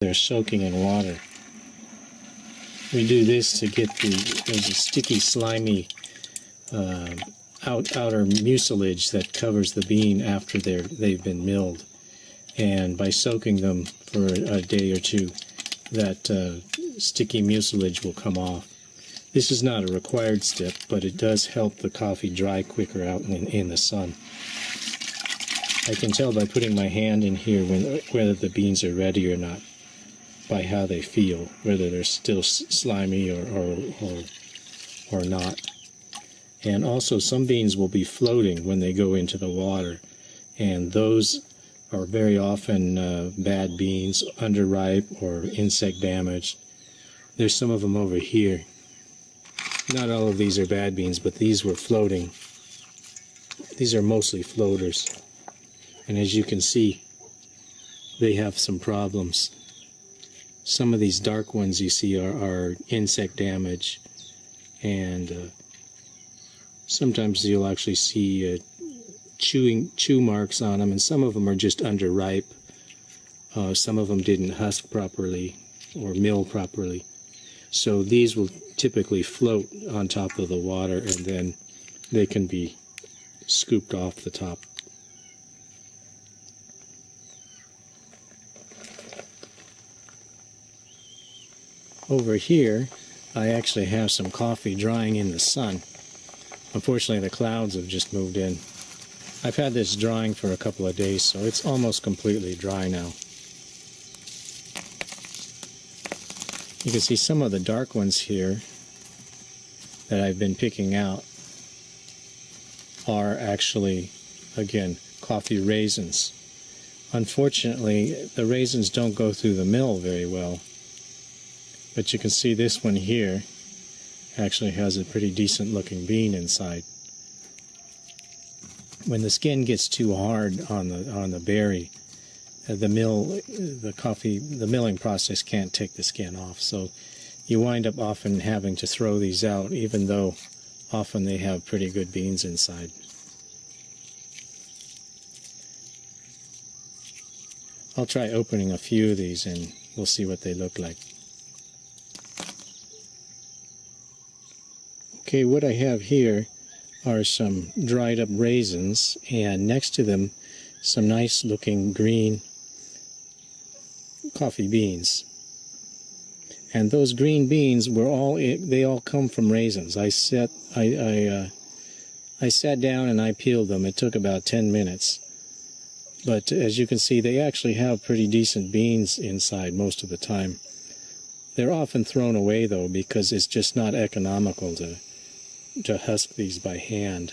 They're soaking in water. We do this to get there's a sticky, slimy outer mucilage that covers the bean after they've been milled. And by soaking them for a day or two, that sticky mucilage will come off. This is not a required step, but it does help the coffee dry quicker out in the sun. I can tell by putting my hand in here whether the beans are ready or not, by how they feel, whether they're still slimy or not. And also some beans will be floating when they go into the water, and those are very often bad beans, underripe or insect damaged. There's some of them over here. Not all of these are bad beans, but these were floating. These are mostly floaters. And as you can see, they have some problems. Some of these dark ones you see are insect damage, and sometimes you'll actually see chew marks on them, and some of them are just underripe. Some of them didn't husk properly or mill properly. So these will typically float on top of the water, and then they can be scooped off the top. Over here, I actually have some coffee drying in the sun. Unfortunately, the clouds have just moved in. I've had this drying for a couple of days, so it's almost completely dry now. You can see some of the dark ones here that I've been picking out are actually, again, coffee raisins. Unfortunately, the raisins don't go through the mill very well. But you can see this one here actually has a pretty decent looking bean inside. When the skin gets too hard on the berry, the milling process can't take the skin off. So you wind up often having to throw these out, even though often they have pretty good beans inside. I'll try opening a few of these and we'll see what they look like. Okay, what I have here are some dried up raisins, and next to them some nice looking green coffee beans. And those green beans were they all come from raisins. I sat down and I peeled them. It took about 10 minutes. But as you can see, they actually have pretty decent beans inside most of the time. They're often thrown away though, because it's just not economical to husk these by hand.